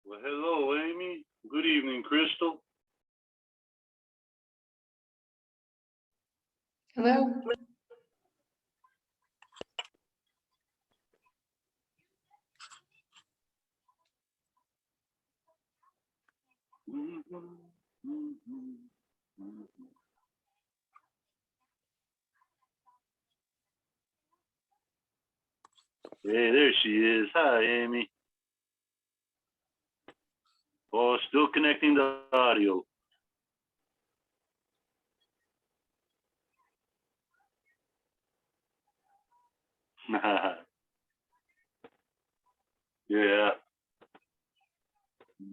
Well, hello, Amy. Good evening, Crystal. Hello. Hey, there she is. Hi, Amy. Oh, still connecting the audio. Yeah.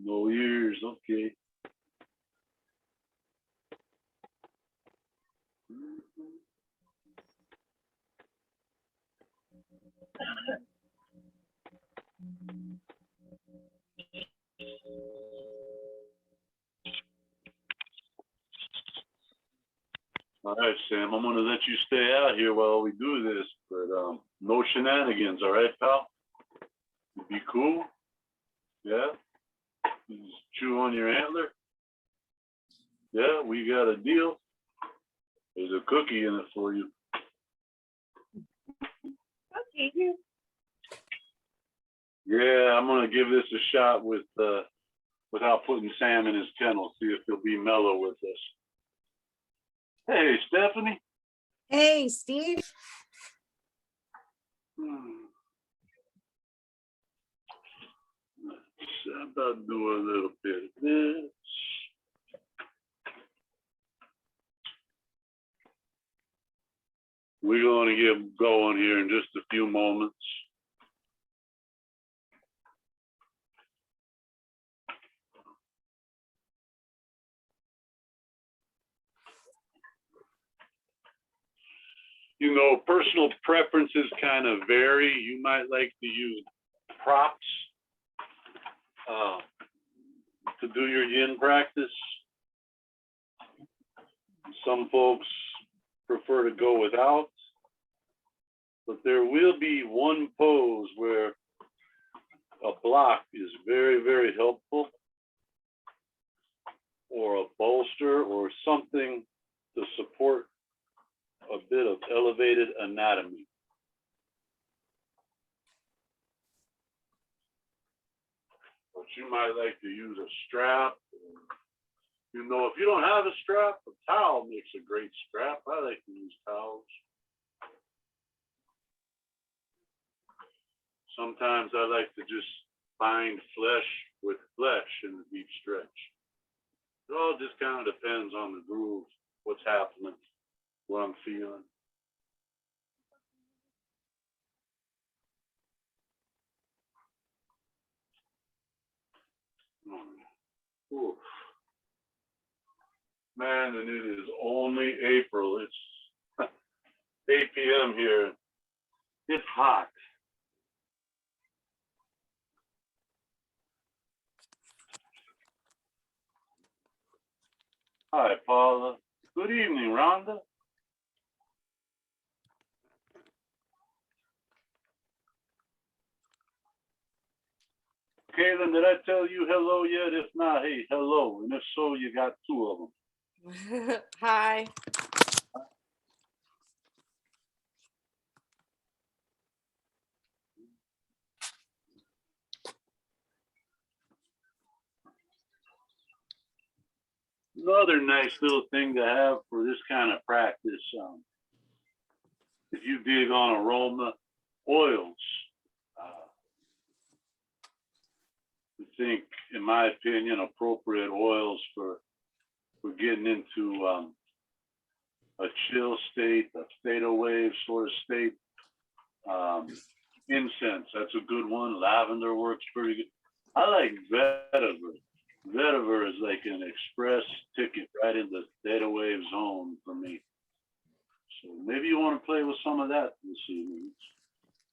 No ears. Okay. All right, Sam. I'm gonna let you stay out here while we do this, but no shenanigans. All right, pal. You be cool. Yeah. You just chew on your antler. Yeah, we got a deal. There's a cookie in it for you. Okay. Yeah, I'm gonna give this a shot without putting Sam in his kennel. See if he'll be mellow with us. Hey, Stephanie. Hey, Steve. Let's about do a little bit of this. We're going to get going here in just a few moments. You know, personal preferences kind of vary. You might like to use props to do your yin practice. Some folks prefer to go without, but there will be one pose where a block is very, very helpful, or a bolster or something to support a bit of elevated anatomy. But you might like to use a strap. You know, if you don't have a strap, a towel makes a great strap. I like to use towels. Sometimes I like to just bind flesh with flesh in the deep stretch. It all just kind of depends on the groove, what's happening, what I'm feeling. Oof. Man, and it is only April. It's 8 p.m. here. It's hot. Hi, Paula. Good evening, Rhonda. Kaylin, did I tell you hello yet? If not, hey, hello. And if so, you got two of them. Hi. Another nice little thing to have for this kind of practice, if you dig on aroma oils, I think, in my opinion, appropriate oils for getting into a chill state, a theta wave sort of state. Incense, that's a good one. Lavender works pretty good. I like vetiver. Vetiver is like an express ticket right in the theta wave zone for me. So maybe you want to play with some of that this evening. It's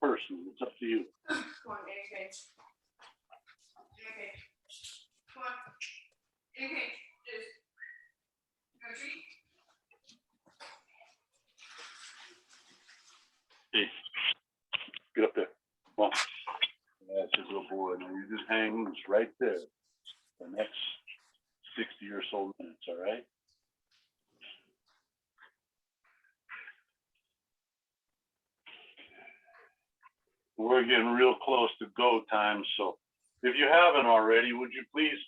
personal. It's up to you. Come on, okay. Okay. Come on. Okay. Just go treat. Hey, get up there. Come on. That's a good boy. Now you just hang loose right there the next 60 or so minutes, all right? We're getting real close to go time, so if you haven't already, would you please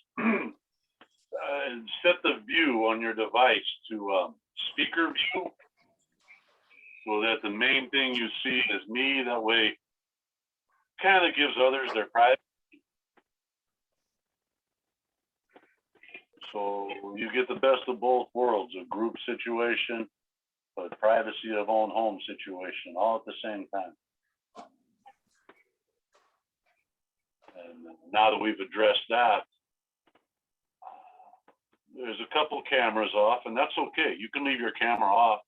set the view on your device to speaker view so that the main thing you see is me. That way, kind of gives others their privacy. So you get the best of both worlds, a group situation, but privacy of own home situation, all at the same time. And now that we've addressed that, there's a couple cameras off, and that's okay. You can leave your camera off.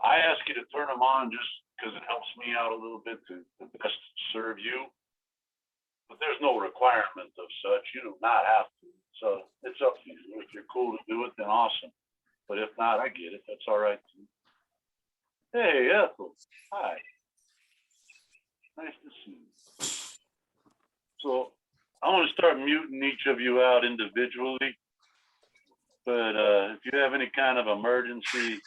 I ask you to turn them on just because it helps me out a little bit to best serve you. But there's no requirement of such. You do not have to. So it's up to you. If you're cool to do it, then awesome. But if not, I get it. That's all right too. Hey, Ethel. Hi. Nice to see you. So I want to start muting each of you out individually. But if you have any kind of emergency,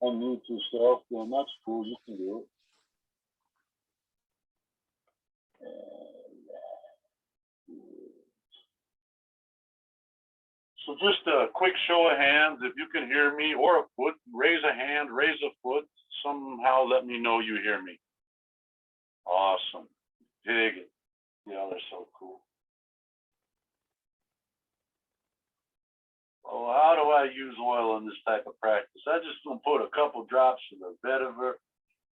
unmute yourself, then that's cool. You can do it. So just a quick show of hands. If you can hear me or a foot, raise a hand, raise a foot. Somehow let me know you hear me. Awesome. Dig it. Yeah, they're so cool. Oh, how do I use oil in this type of practice? I just gonna put a couple drops of the vetiver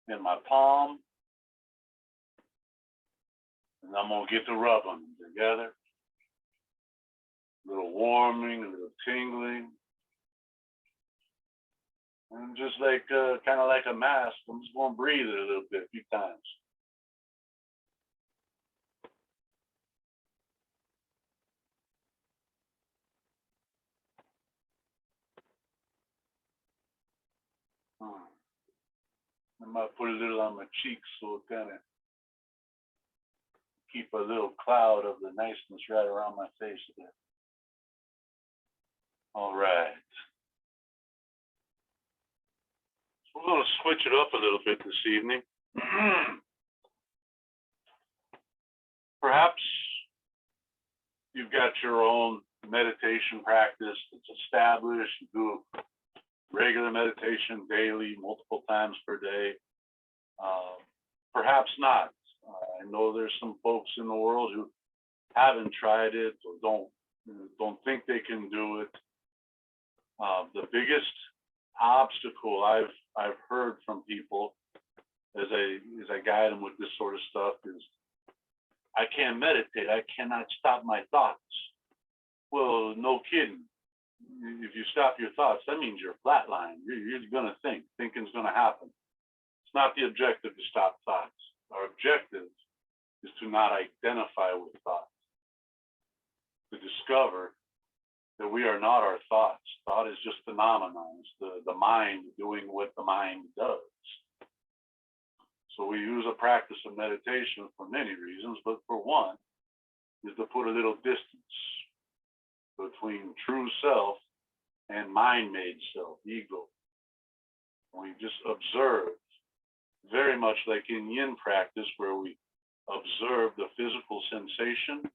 in my palm, and I'm gonna get to rub them together. A little warming, a little tingling, and just like kind of like a mask, I'm just gonna breathe it a little bit, a few times. I might put a little on my cheeks so it kind of keep a little cloud of the niceness right around my face there. All right. So we're going to switch it up a little bit this evening. Perhaps you've got your own meditation practice that's established. You do regular meditation daily, multiple times per day. Perhaps not. I know there's some folks in the world who haven't tried it or don't think they can do it. The biggest obstacle I've heard from people as I guide them with this sort of stuff is, I can't meditate. I cannot stop my thoughts. Well, no kidding. If you stop your thoughts, that means you're flatlined. You're going to think. Thinking's going to happen. It's not the objective to stop thoughts. Our objective is to not identify with thoughts, to discover that we are not our thoughts. Thought is just phenomenon. It's the mind doing what the mind does. So we use a practice of meditation for many reasons, but for one is to put a little distance between true self and mind-made self, ego. We just observe, very much like in yin practice, where we observe the physical sensation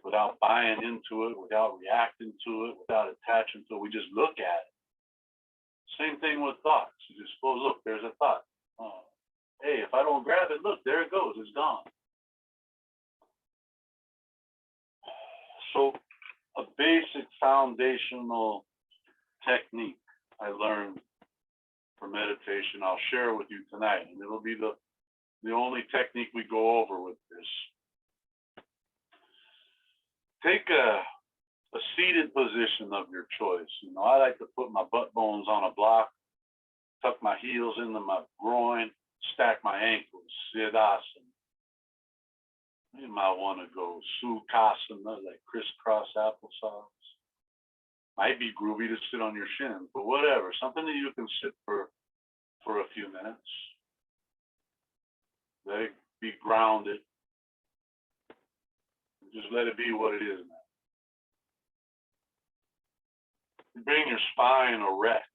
without buying into it, without reacting to it, without attaching to it. We just look at it. Same thing with thoughts. You just suppose, look, there's a thought. Oh, hey, if I don't grab it, look, there it goes. It's gone. So a basic foundational technique I learned for meditation, I'll share with you tonight, and it'll be the only technique we go over with this. Take a seated position of your choice. You know, I like to put my butt bones on a block, tuck my heels into my groin, stack my ankles, Siddhasana. You might want to go Sukhasana, like crisscross applesauce. Might be groovy to sit on your shin, but whatever. Something that you can sit for a few minutes. Let it be grounded. Just let it be what it is now. You bring your spine erect.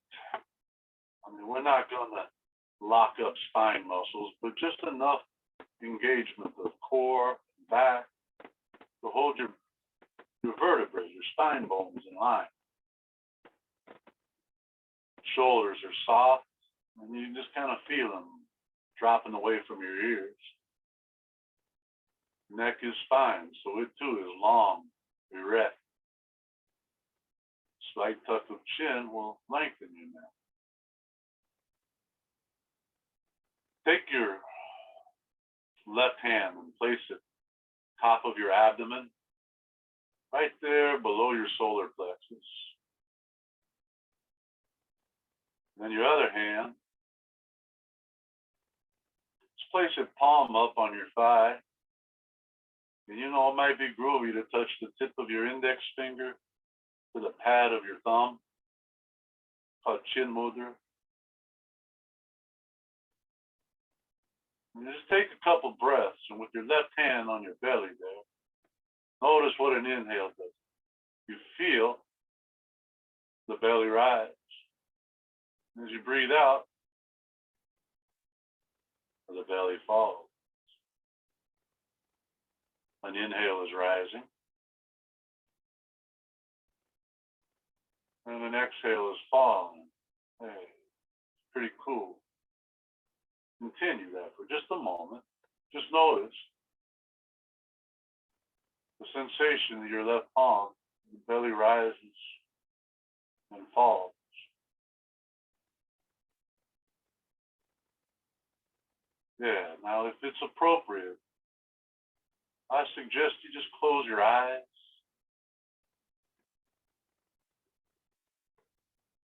I mean, we're not going to lock up spine muscles, but just enough engagement of core, back, to hold your vertebrae, your spine bones in line. Shoulders are soft, and you just kind of feel them dropping away from your ears. Neck is fine, so it too is long, erect. Slight tuck of chin will lengthen your neck. Take your left hand and place it top of your abdomen, right there below your solar plexus. Then your other hand, just place it palm up on your thigh. And you know, it might be groovy to touch the tip of your index finger to the pad of your thumb, called chin mudra. And just take a couple breaths, and with your left hand on your belly there, notice what an inhale does. You feel the belly rise. As you breathe out, the belly falls. An inhale is rising, and an exhale is falling. Hey, pretty cool. Continue that for just a moment. Just notice the sensation of your left palm. The belly rises and falls. Yeah, now if it's appropriate, I suggest you just close your eyes.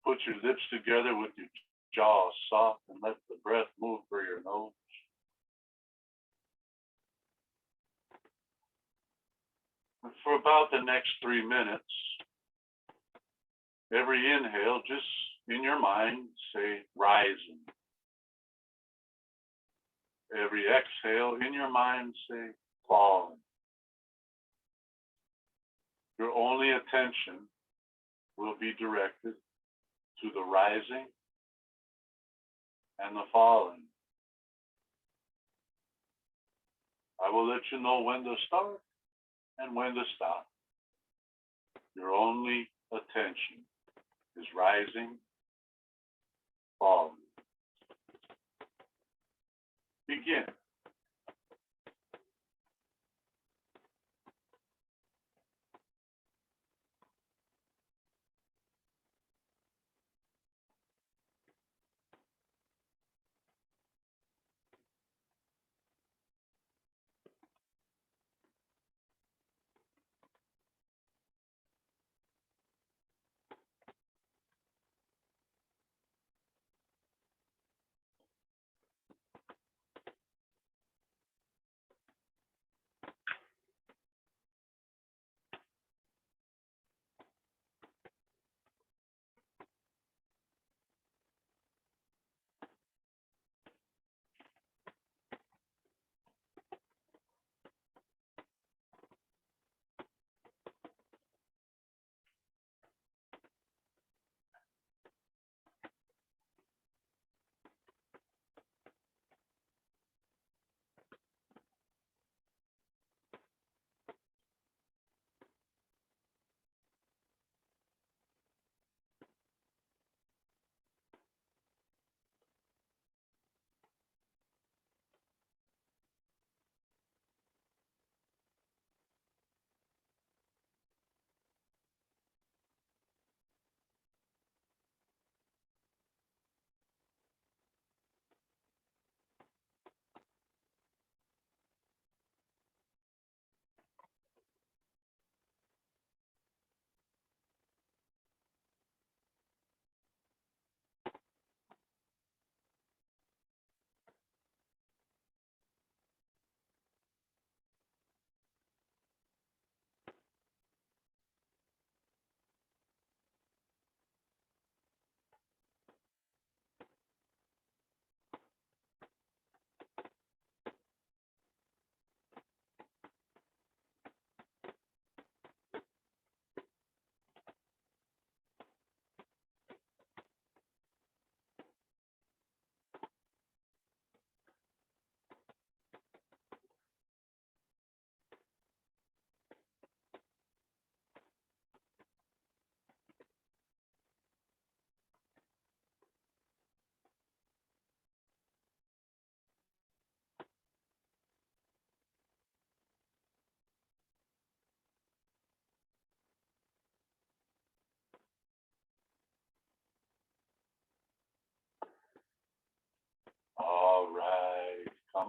Put your lips together with your jaw soft and let the breath move through your nose. And for about the next 3 minutes, every inhale, just in your mind, say rising. Every exhale, in your mind, say falling. Your only attention will be directed to the rising and the falling. I will let you know when to start and when to stop. Your only attention is rising, falling. Begin.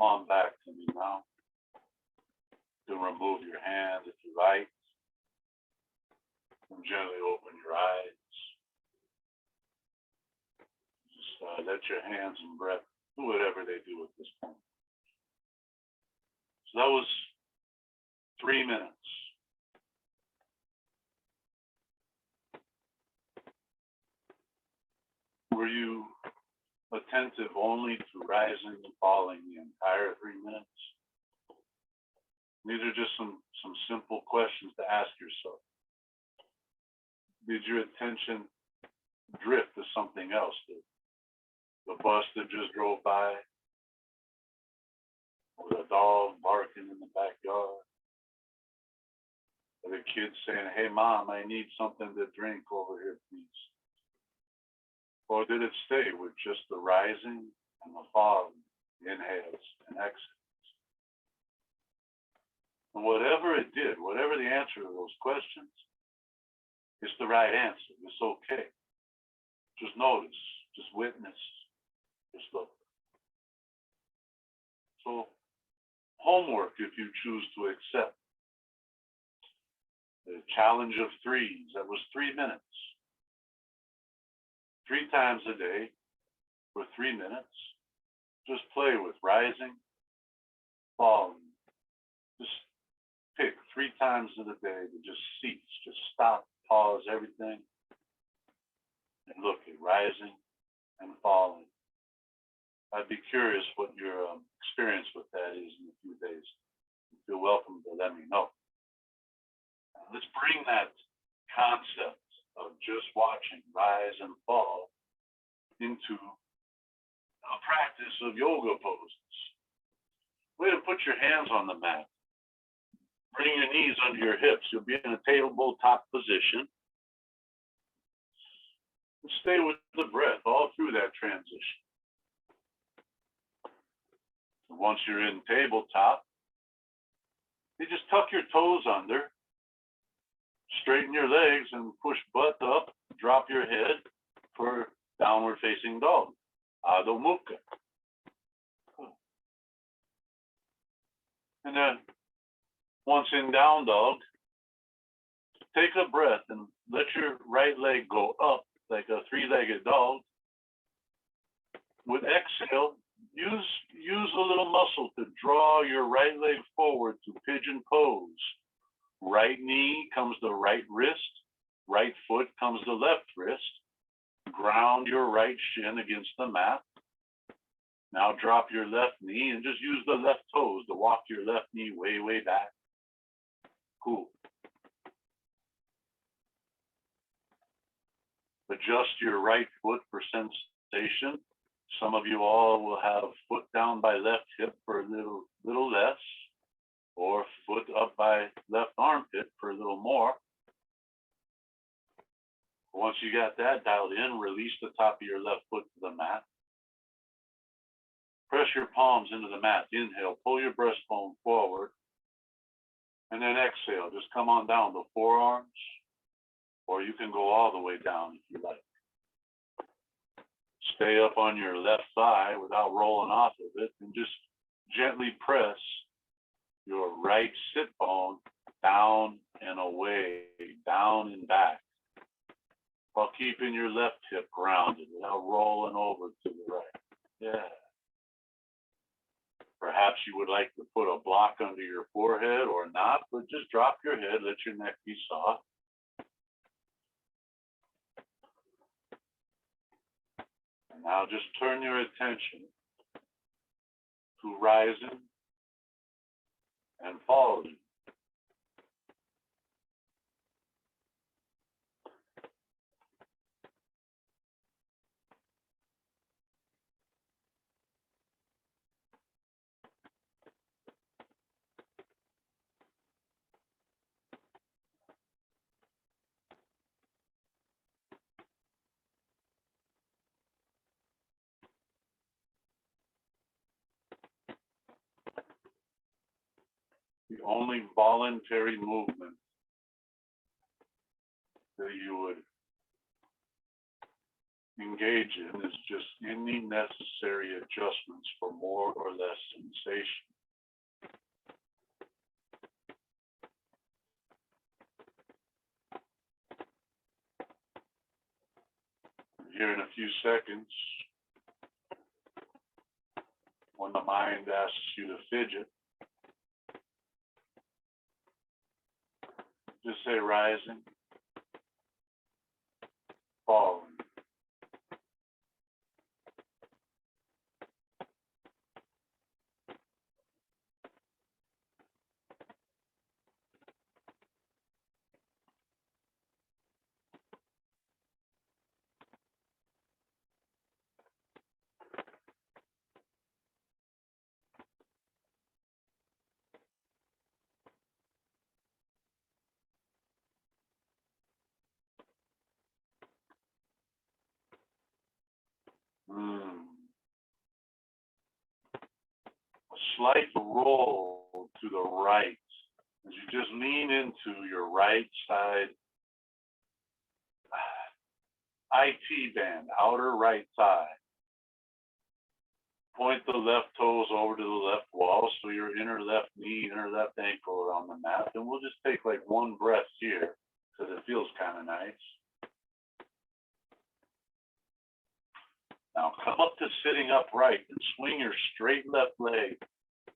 come on back to me now. You can remove your hand if you like. And gently open your eyes. Just let your hands and breath do whatever they do at this point. So that was 3 minutes. Were you attentive only to rising and falling the entire 3 minutes? These are just some simple questions to ask yourself. Did your attention drift to something else? The bus that just drove by? Or the dog barking in the backyard? Or the kids saying, hey, Mom, I need something to drink over here, please? Or did it stay with just the rising and the falling, the inhales and exhales? And whatever it did, whatever the answer to those questions, it's the right answer. It's okay. Just notice, just witness, just look. So, homework if you choose to accept. The challenge of threes, that was 3 minutes. 3 times a day for 3 minutes. Just play with rising, falling. Just pick 3 times of the day to just cease, just stop, pause everything, and look at rising and falling. I'd be curious what your experience with that is in a few days. You feel welcome to let me know. Let's bring that concept of just watching rise and fall into a practice of yoga poses. Way to put your hands on the mat. Bring your knees under your hips. You'll be in a tabletop position. And stay with the breath all through that transition. And once you're in tabletop, you just tuck your toes under, straighten your legs, and push butt up, drop your head for downward facing dog, Adho Mukha. And then once in down dog, take a breath and let your right leg go up like a 3-legged dog. With exhale, use a little muscle to draw your right leg forward to pigeon pose. Right knee comes the right wrist, right foot comes the left wrist. Ground your right shin against the mat. Now drop your left knee and just use the left toes to walk your left knee way, way back. Cool. Adjust your right foot for sensation. Some of you all will have foot down by left hip for a little less, or foot up by left armpit for a little more. Once you got that dialed in, release the top of your left foot to the mat. Press your palms into the mat. Inhale, pull your breastbone forward. And then exhale, just come on down the forearms, or you can go all the way down if you like. Stay up on your left thigh without rolling off of it, and just gently press your right sit bone down and away, down and back, while keeping your left hip grounded without rolling over to the right. Yeah. Perhaps you would like to put a block under your forehead or not, but just drop your head, let your neck be soft. And now just turn your attention to rising and falling. The only voluntary movement that you would engage in is just any necessary adjustments for more or less sensation. Here in a few seconds, when the mind asks you to fidget, just say rising, falling. A slight roll to the right as you just lean into your right side IT band, outer right thigh. Point the left toes over to the left wall so your inner left knee, inner left ankle are on the mat. And we'll just take like one breath here because it feels kind of nice. Now come up to sitting upright and swing your straight left leg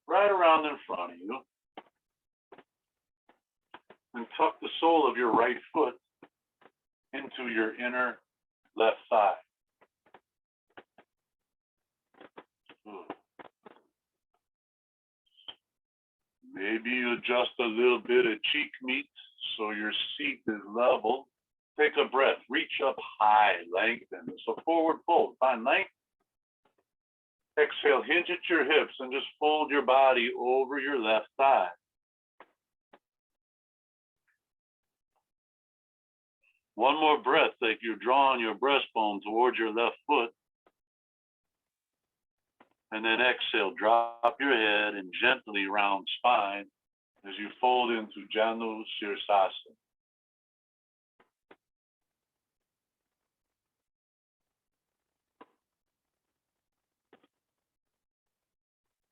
right around in front of you. And tuck the sole of your right foot into your inner left thigh. Maybe you adjust a little bit of cheek meat so your seat is level. Take a breath, reach up high, lengthen. So forward fold, find length. Exhale, hinge at your hips and just fold your body over your left thigh. One more breath, like you're drawing your breastbone towards your left foot. And then exhale, drop your head and gently round spine as you fold into Janu Sirsasana.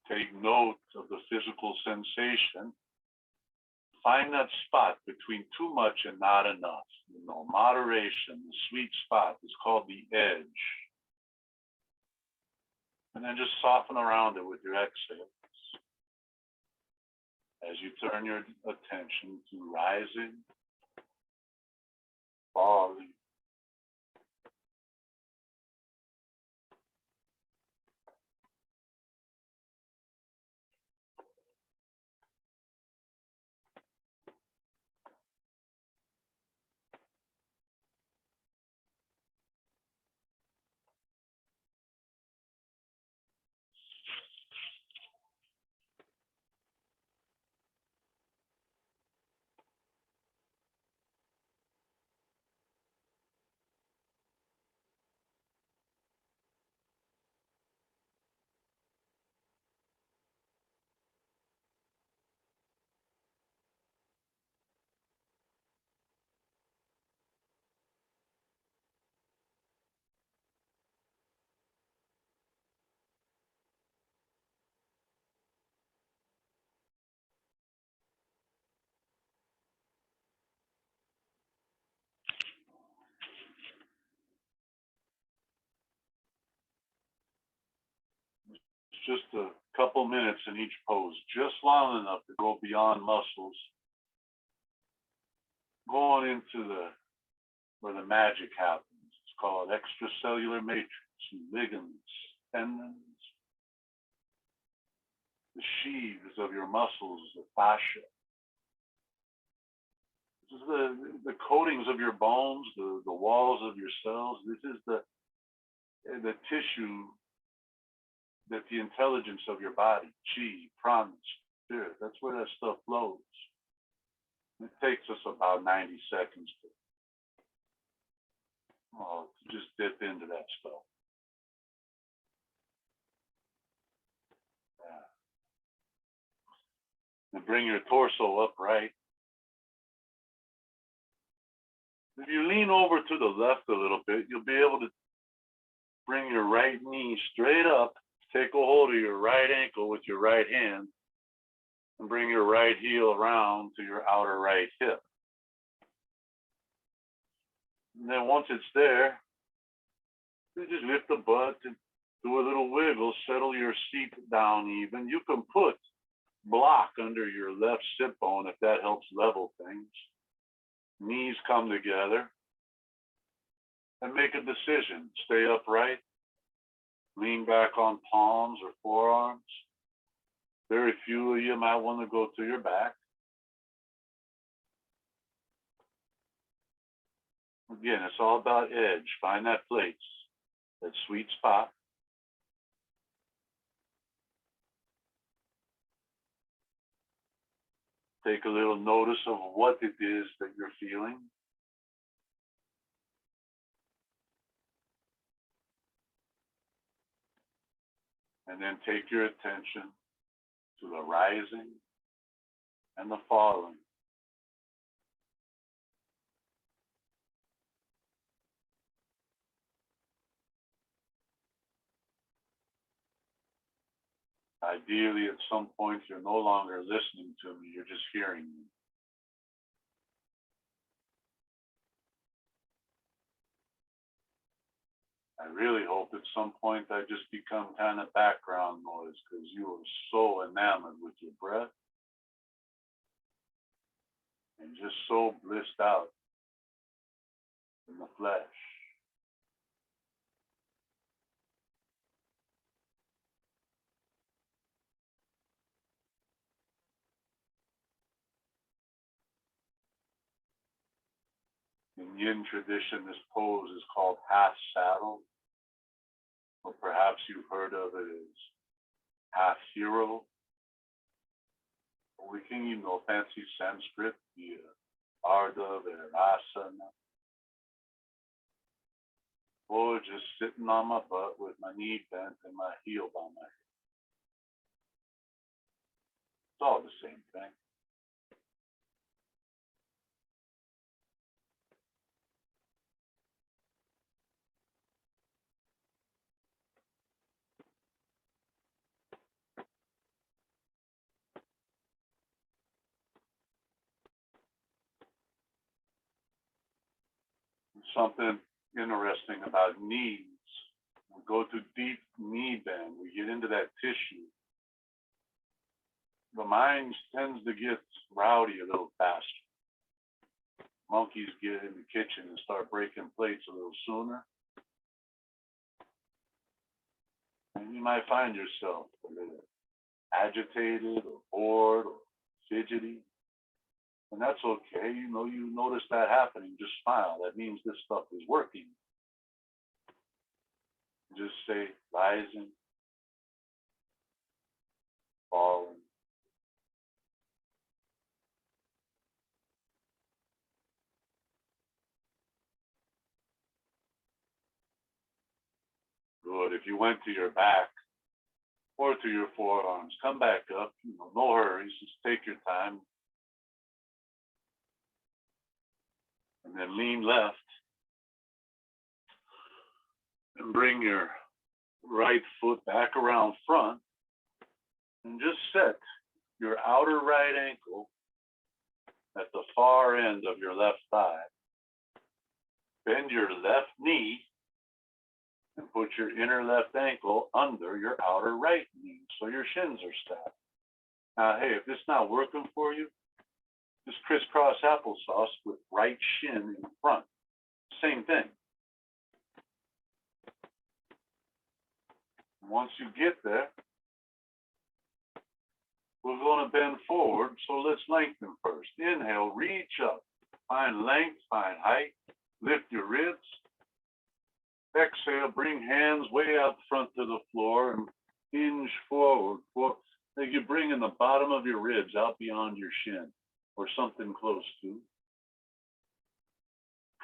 Take note of the physical sensation. Find that spot between too much and not enough. You know, moderation, the sweet spot is called the edge. And then just soften around it with your exhales as you turn your attention to rising, falling. Just a couple minutes in each pose, just long enough to go beyond muscles, going into where the magic happens. It's called extracellular matrix, ligaments, tendons, the sheaths of your muscles, the fascia. This is the coatings of your bones, the walls of your cells. This is the tissue that the intelligence of your body, chi, prana, spirit, that's where that stuff flows. It takes us about 90 seconds to just dip into that stuff. Yeah. And bring your torso upright. If you lean over to the left a little bit, you'll be able to bring your right knee straight up, take a hold of your right ankle with your right hand, and bring your right heel around to your outer right hip. And then once it's there, you just lift the butt and do a little wiggle, settle your seat down even. You can put block under your left sit bone if that helps level things. Knees come together and make a decision. Stay upright, lean back on palms or forearms. Very few of you might want to go to your back. Again, it's all about edge. Find that place, that sweet spot. Take a little notice of what it is that you're feeling. And then take your attention to the rising and the falling. Ideally, at some point, you're no longer listening to me, you're just hearing me. I really hope at some point I just become kind of background noise because you are so enamored with your breath and just so blissed out in the flesh. In Yin tradition, this pose is called half saddle, or perhaps you've heard of it as half hero. We can even know fancy Sanskrit, the Ardha, Virasana. Or just sitting on my butt with my knee bent and my heel by my hip. It's all the same thing. Something interesting about knees. We go to deep knee bend. We get into that tissue. The mind tends to get rowdy a little faster. Monkeys get in the kitchen and start breaking plates a little sooner. And you might find yourself a little agitated or bored or fidgety. And that's okay. You know, you notice that happening, just smile. That means this stuff is working. Just say rising, falling. Good. If you went to your back or to your forearms, come back up. You know, no hurries. Just take your time. And then lean left. And bring your right foot back around front. And just set your outer right ankle at the far end of your left thigh. Bend your left knee and put your inner left ankle under your outer right knee so your shins are stacked. Now, hey, if this is not working for you, just crisscross applesauce with right shin in front. Same thing. Once you get there, we're going to bend forward, so let's lengthen first. Inhale, reach up, find length, find height, lift your ribs. Exhale, bring hands way out front to the floor and hinge forward. Like you're bringing the bottom of your ribs out beyond your shin or something close to.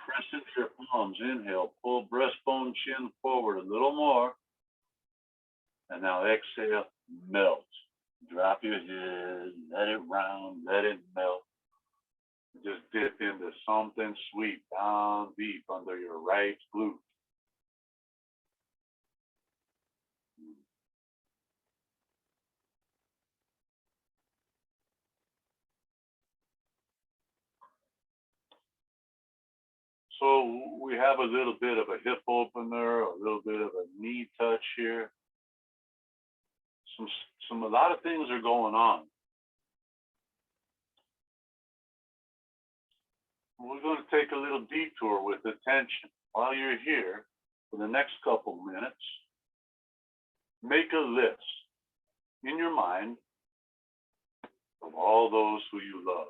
Press into your palms. Inhale, pull breastbone, chin forward a little more. And now exhale, melt. Drop your head, let it round, let it melt. Just dip into something sweet down deep under your right glute. So we have a little bit of a hip opener, a little bit of a knee touch here. A lot of things are going on. We're going to take a little detour with attention. While you're here, for the next couple minutes, make a list in your mind of all those who you love.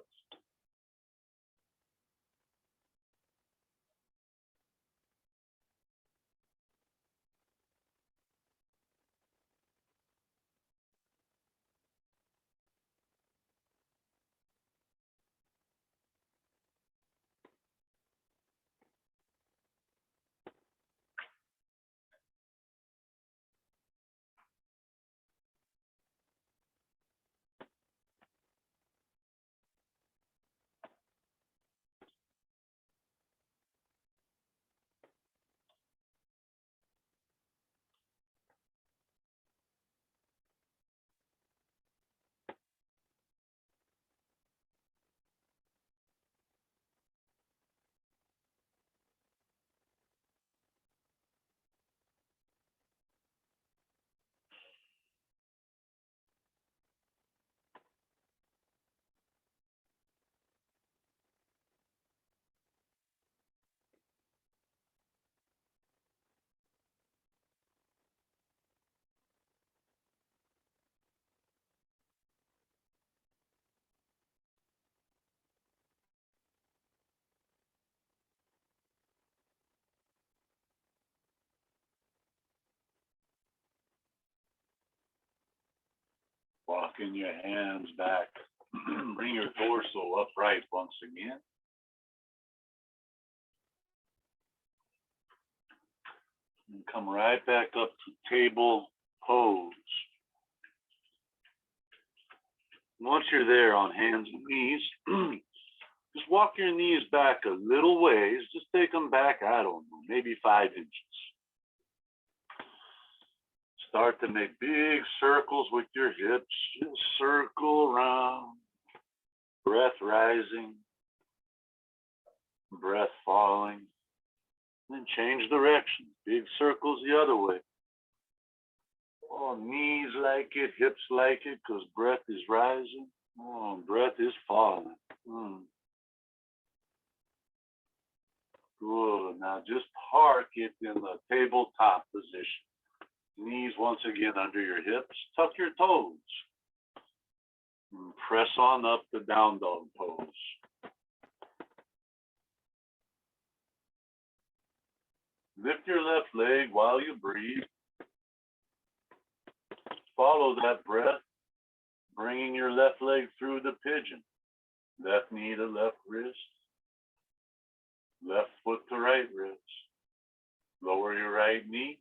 Walking your hands back. Bring your torso upright once again. And come right back up to table pose. Once you're there on hands and knees, just walk your knees back a little ways. Just take them back, I don't know, maybe 5 inches. Start to make big circles with your hips. Just circle around. Breath rising. Breath falling. Then change direction. Big circles the other way. Oh, knees like it, hips like it, because breath is rising. Oh, breath is falling. Good. Now just park it in the tabletop position. Knees once again under your hips. Tuck your toes. And press on up to down dog pose. Lift your left leg while you breathe. Follow that breath, bringing your left leg through the pigeon. Left knee to left wrist. Left foot to right wrist. Lower your right knee.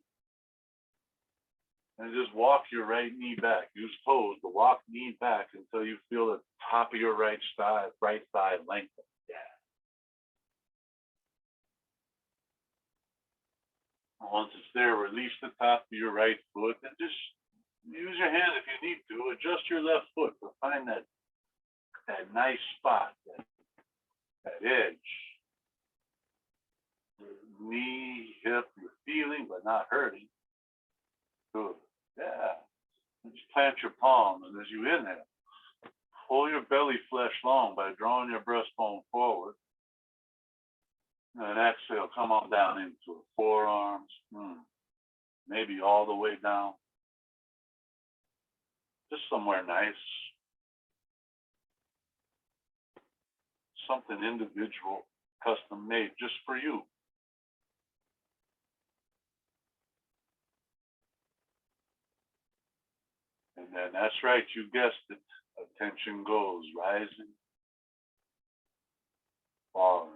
And just walk your right knee back. Use toes to walk knee back until you feel the top of your right thigh lengthen. Yeah. Once it's there, release the top of your right foot and just use your hand if you need to. Adjust your left foot to find that nice spot, that edge. Your knee, hip, you're feeling but not hurting. Good. Yeah. And just plant your palm, and as you inhale, pull your belly flesh long by drawing your breastbone forward. And exhale, come on down into it. Forearms, maybe all the way down. Just somewhere nice. Something individual, custom made just for you. And then that's right, you guessed it. Attention goes rising, falling.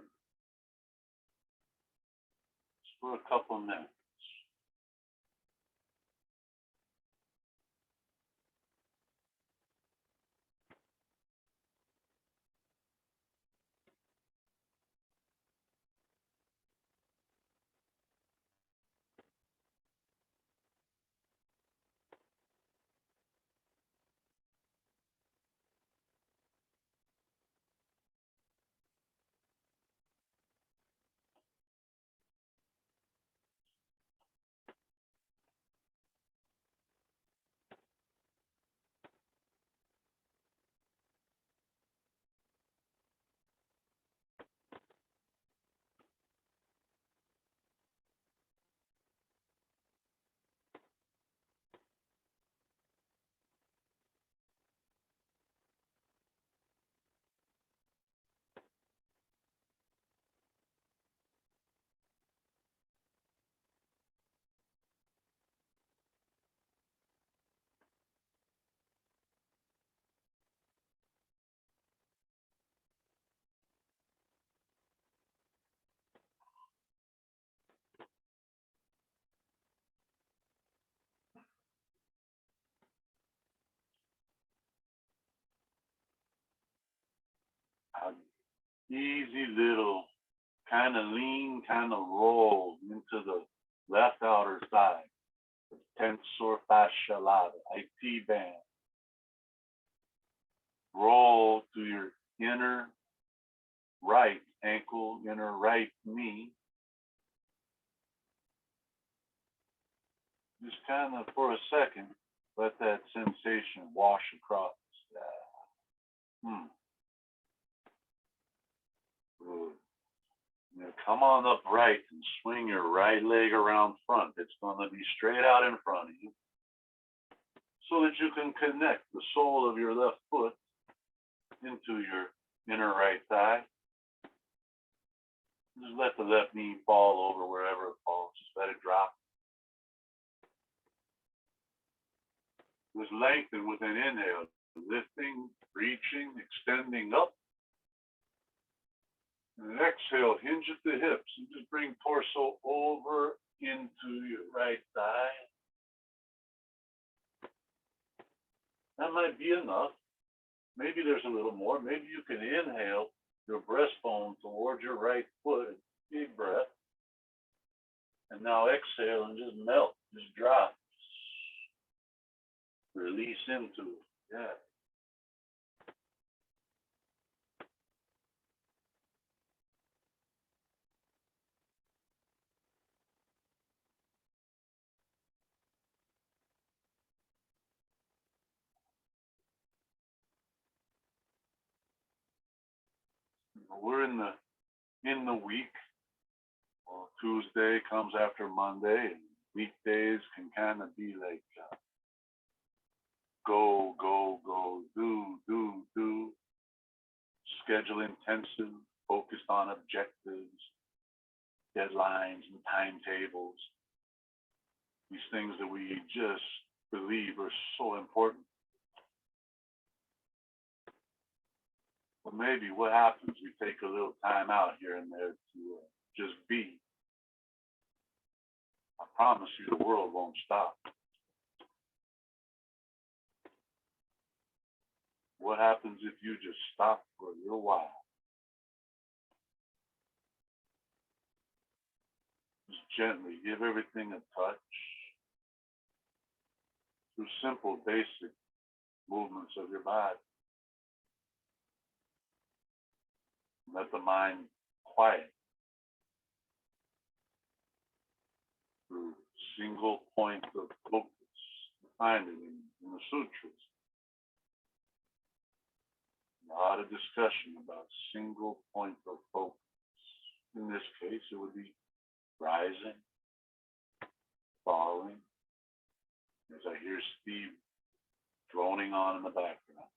Just for a couple minutes. Easy little kind of lean, kind of roll into the left outer thigh. Tensor fascia lata, IT band. Roll to your inner right ankle, inner right knee. Just kind of for a second, let that sensation wash across. Good. Now come on upright and swing your right leg around front. It's going to be straight out in front of you so that you can connect the sole of your left foot into your inner right thigh. Just let the left knee fall over wherever it falls. Just let it drop. Just lengthen with an inhale, lifting, reaching, extending up. And exhale, hinge at the hips and just bring torso over into your right thigh. That might be enough. Maybe there's a little more. Maybe you can inhale your breastbone towards your right foot. Big breath. And now exhale and just melt, just drop. Release into it. Yeah. We're in the week. Well, Tuesday comes after Monday, and weekdays can kind of be like go, go, go, do. Schedule intensive, focused on objectives, deadlines, and timetables. These things that we just believe are so important. But maybe what happens, we take a little time out here and there to just be. I promise you the world won't stop. What happens if you just stop for a little while? Just gently give everything a touch through simple, basic movements of your body. Let the mind quiet through single point of focus. You find it in the sutras. A lot of discussion about single point of focus. In this case, it would be rising, falling, as I hear Steve droning on in the background.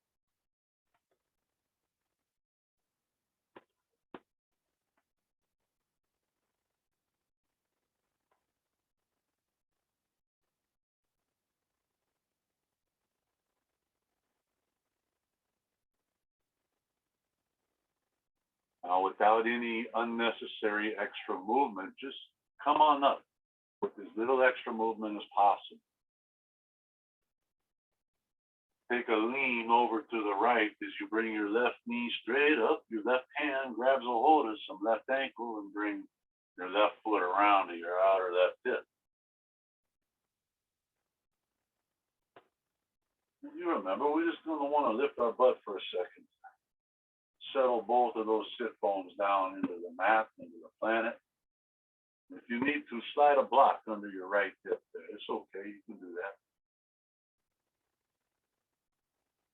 Now, without any unnecessary extra movement, just come on up with as little extra movement as possible. Take a lean over to the right as you bring your left knee straight up. Your left hand grabs a hold of some left ankle and bring your left foot around to your outer left hip. You remember, we're just going to want to lift our butt for a second. Settle both of those sit bones down into the mat, into the planet. If you need to, slide a block under your right hip there. It's okay, you can do that.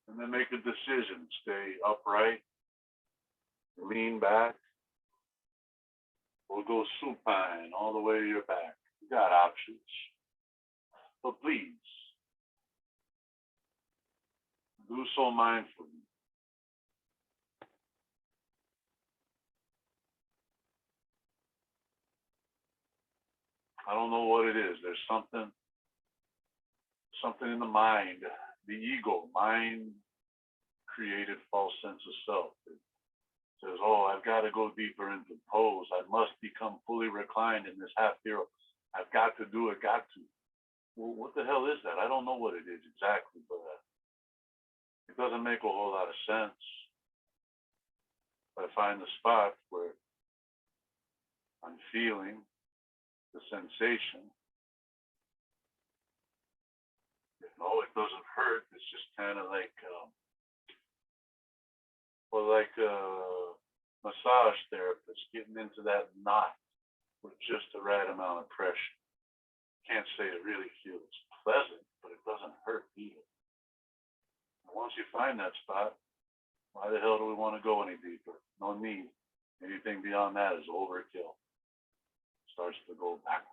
And then make a decision. Stay upright, lean back, or go supine all the way to your back. You got options. But please, do so mindfully. I don't know what it is. There's something in the mind, the ego, mind created false sense of self. It says, oh, I've got to go deeper into pose. I must become fully reclined in this half hero. I've got to do it, got to. Well, what the hell is that? I don't know what it is exactly, but it doesn't make a whole lot of sense. I find the spot where I'm feeling the sensation. No, it doesn't hurt. It's just kind of like, well, like a massage therapist getting into that knot with just the right amount of pressure. Can't say it really feels pleasant, but it doesn't hurt either. And once you find that spot, why the hell do we want to go any deeper? No need. Anything beyond that is overkill. Starts to go backwards.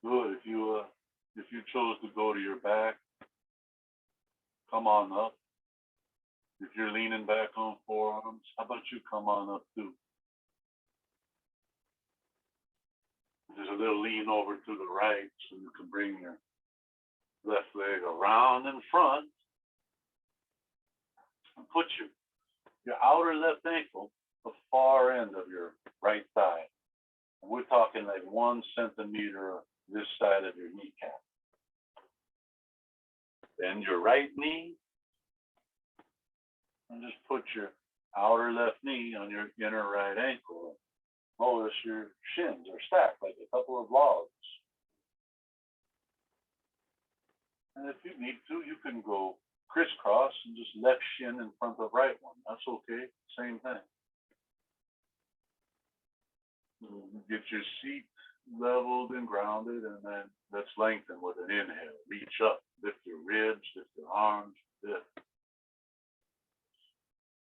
Good. If you chose to go to your back, come on up. If you're leaning back on forearms, how about you come on up too? There's a little lean over to the right so you can bring your left leg around in front and put your outer left ankle the far end of your right thigh. And we're talking like 1 centimeter this side of your kneecap. Bend your right knee and just put your outer left knee on your inner right ankle. Notice your shins are stacked like a couple of logs. And if you need to, you can go crisscross and just left shin in front of right one. That's okay. Same thing. Get your seat leveled and grounded, and then let's lengthen with an inhale. Reach up, lift your ribs, lift your arms, lift.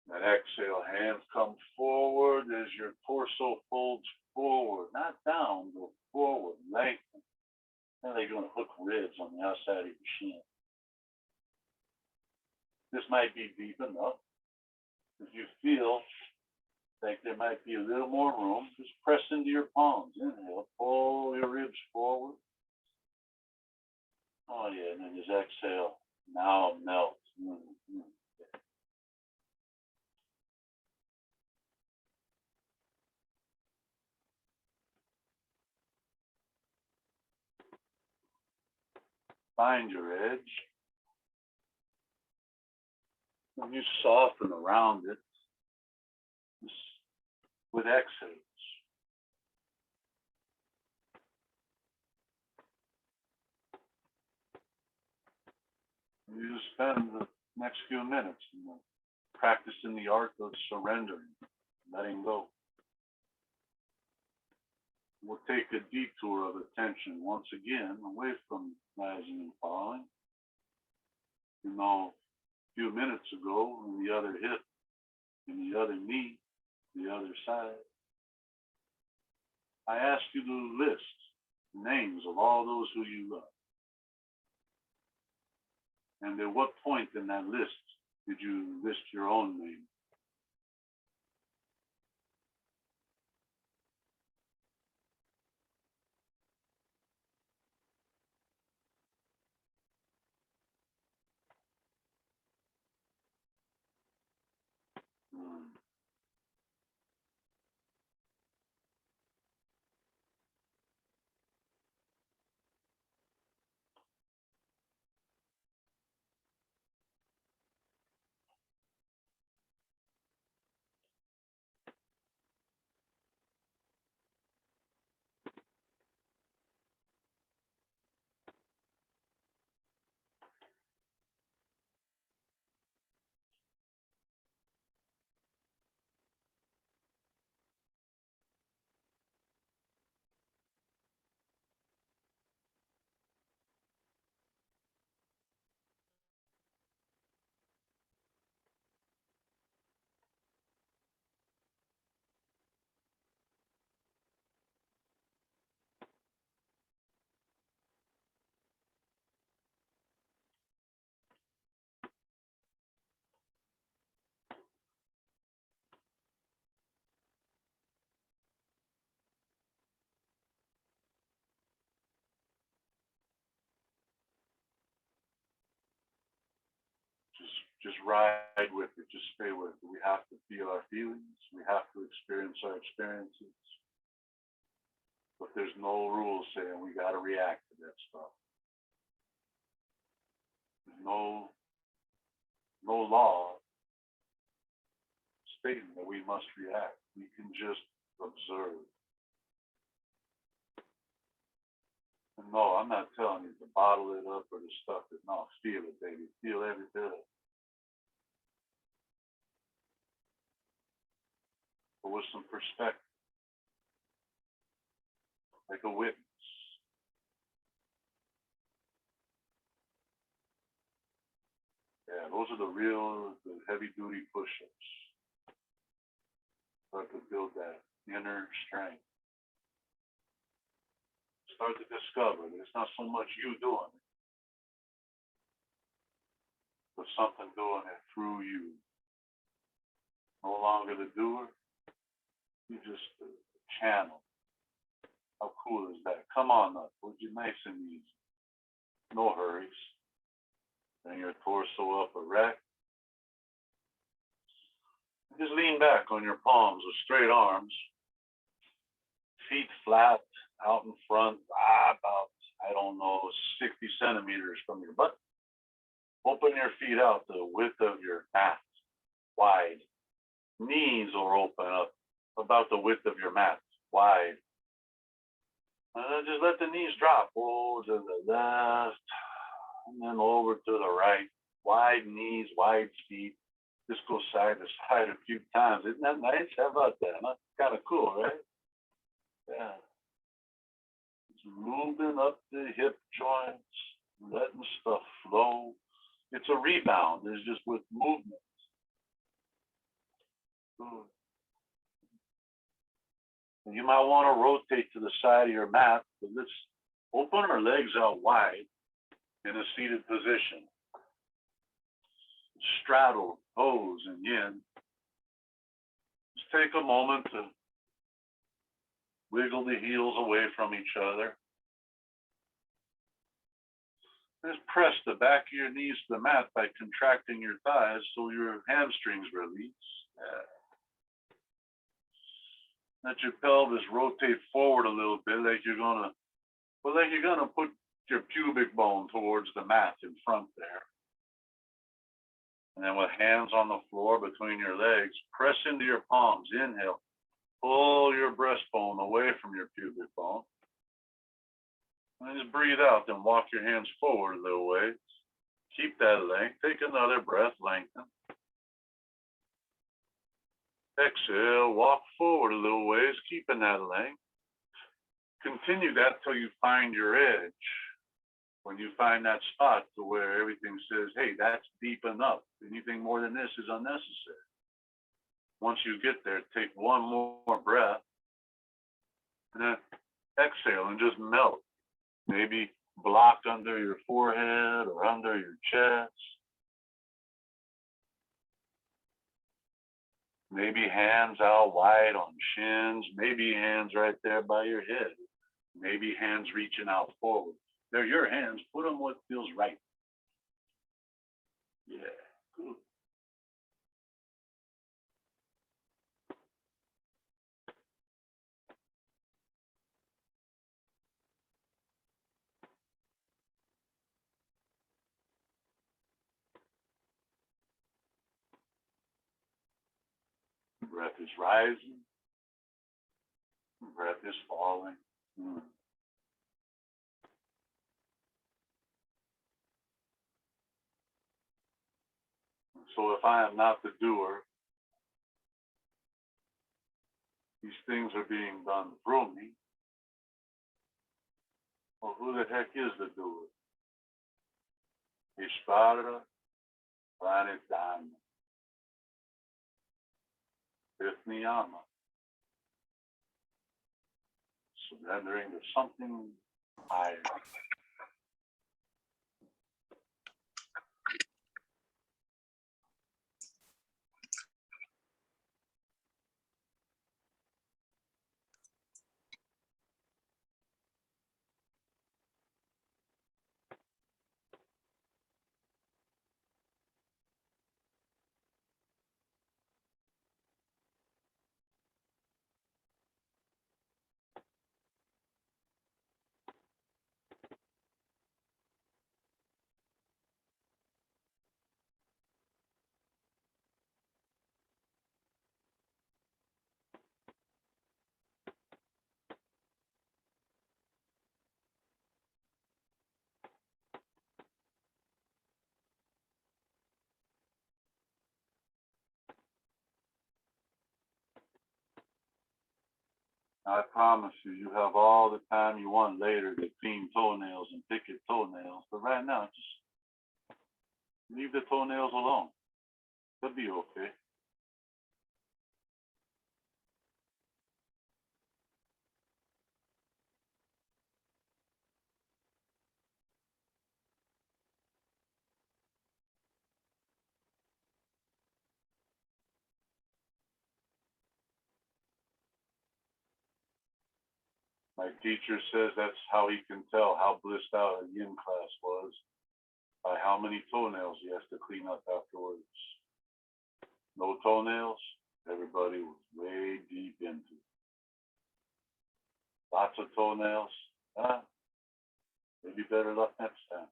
And exhale, hands come forward as your torso folds forward, not down, go forward, lengthen. Now they're going to hook ribs on the outside of your shin. This might be deep enough. If you feel like there might be a little more room, just press into your palms. Inhale, pull your ribs forward. Oh yeah, and then just exhale. Now melt. Find your edge. And you soften around it just with exhales. You just spend the next few minutes practicing the art of surrendering, letting go. We'll take a detour of attention once again away from rising and falling. You know, a few minutes ago, in the other hip, in the other knee, the other side, I asked you to list names of all those who you love. And at what point in that list did you list your own name? Just ride with it. Just stay with it. We have to feel our feelings. We have to experience our experiences. But there's no rules saying we got to react to that stuff. There's no law stating that we must react. We can just observe. And no, I'm not telling you to bottle it up or to stuff it. No, feel it, baby. Feel every bit of it. But with some perspective. Like a witness. Yeah, those are the heavy duty push-ups. Start to build that inner strength. Start to discover that it's not so much you doing it, but something doing it through you. No longer the doer, you just the channel. How cool is that? Come on up. Would you nice and easy? No hurries. Bring your torso up erect. Just lean back on your palms with straight arms. Feet flat, out in front, about, 60 centimeters from your butt. Open your feet out to the width of your mat, wide. Knees will open up about the width of your mat, wide. And then just let the knees drop. Oh, to the left, and then over to the right. Wide knees, wide feet. Just go side to side a few times. Isn't that nice? How about that? Huh? Kind of cool, right? Yeah. Just moving up the hip joints, letting stuff flow. It's a rebound. It's just with movement. Good. And you might want to rotate to the side of your mat, but let's open our legs out wide in a seated position. Straddle toes and yin. Just take a moment to wiggle the heels away from each other. Just press the back of your knees to the mat by contracting your thighs so your hamstrings release. Let your pelvis rotate forward a little bit, like you're gonna put your pubic bone towards the mat in front there. And then with hands on the floor between your legs, press into your palms. Inhale. Pull your breastbone away from your pubic bone. And then just breathe out, then walk your hands forward a little ways. Keep that length. Take another breath, lengthen. Exhale, walk forward a little ways, keeping that length. Continue that till you find your edge. When you find that spot to where everything says, hey, that's deep enough. Anything more than this is unnecessary. Once you get there, take one more breath. And then exhale and just melt. Maybe block under your forehead or under your chest. Maybe hands out wide on shins. Maybe hands right there by your head. Maybe hands reaching out forward. They're your hands. Put them what feels right. Yeah, good. Breath is rising. Breath is falling. So if I am not the doer, these things are being done through me. Well, who the heck is the doer? Ishvara Pranidhana. Fifth niyama. Surrendering to something higher. I promise you, you have all the time you want later to clean toenails and pick your toenails. But right now, just leave the toenails alone. They'll be okay. My teacher says that's how he can tell how blissed out a yin class was, by how many toenails he has to clean up afterwards. No toenails, everybody was way deep into it. Lots of toenails, maybe better luck next time.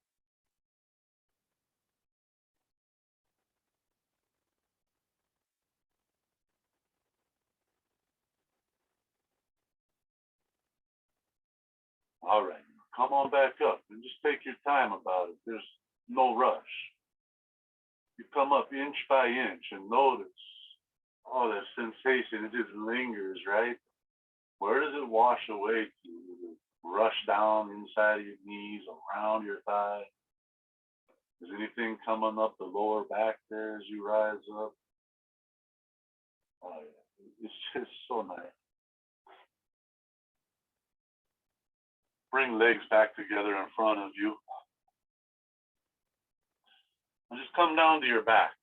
All right, come on back up and just take your time about it. There's no rush. You come up inch by inch and notice, oh, that sensation, it just lingers, right? Where does it wash away to? Does it rush down inside of your knees, around your thigh? Is anything coming up the lower back there as you rise up? Oh, yeah. It's just so nice. Bring legs back together in front of you. And just come down to your back.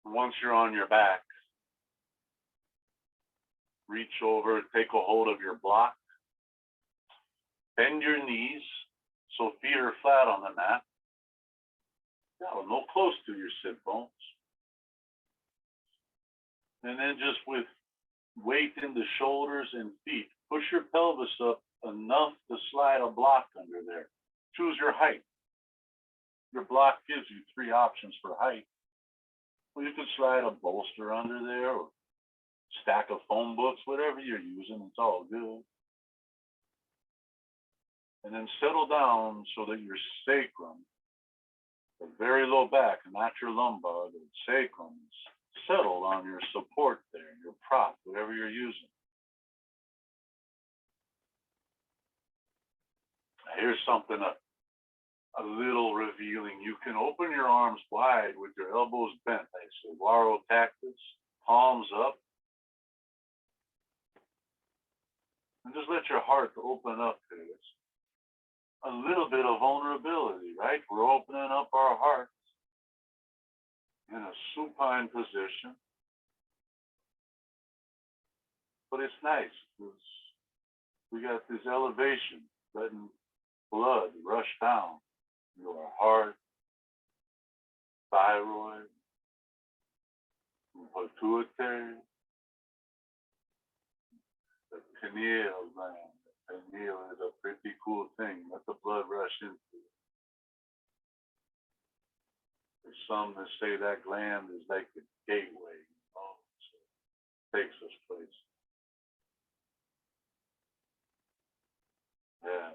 Once you're on your back, reach over, take a hold of your block. Bend your knees so feet are flat on the mat. No close to your sit bones. And then just with weight in the shoulders and feet, push your pelvis up enough to slide a block under there. Choose your height. Your block gives you 3 options for height. Well, you could slide a bolster under there or stack of phone books, whatever you're using, it's all good. And then settle down so that your sacrum, the very low back, not your lumbar, the sacrum is settled on your support there, your prop, whatever you're using. Here's something a little revealing. You can open your arms wide with your elbows bent, like saguaro cactus, palms up. And just let your heart open up to this. A little bit of vulnerability, right? We're opening up our hearts in a supine position. But it's nice because we got this elevation, letting blood rush down into our heart, thyroid, pituitary, the pineal gland. The pineal is a pretty cool thing. Let the blood rush into it. There's some that say that gland is like the gateway, so it takes us places. Yeah.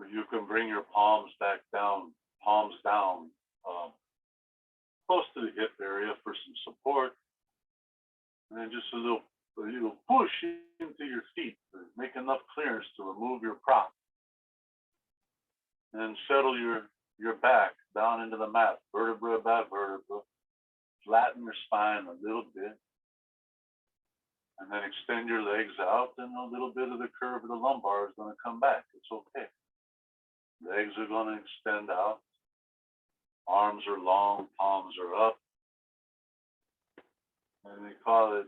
Or you can bring your palms back down, palms down, close to the hip area for some support. And then just a little push into your feet to make enough clearance to remove your prop. And then settle your back down into the mat, vertebra by vertebra. Flatten your spine a little bit. And then extend your legs out, and a little bit of the curve of the lumbar is going to come back. It's okay. Legs are going to extend out. Arms are long, palms are up. And they call it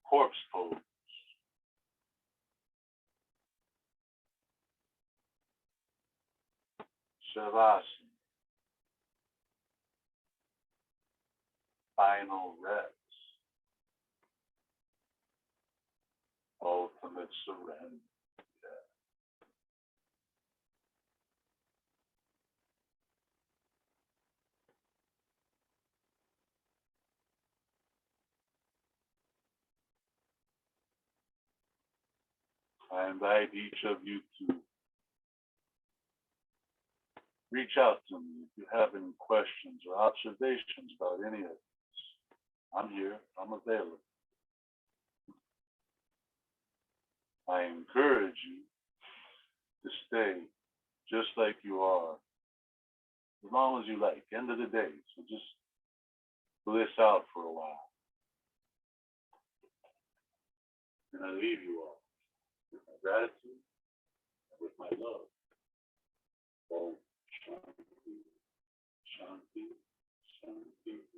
corpse pose. Shavasana. Final rest. Ultimate surrender. I invite each of you to reach out to me if you have any questions or observations about any of this. I'm here. I'm available. I encourage you to stay just like you are, as long as you like. End of the day, so just bliss out for a while. And I leave you all with my gratitude and with my love. Om Shanti, Shanti, Shanti.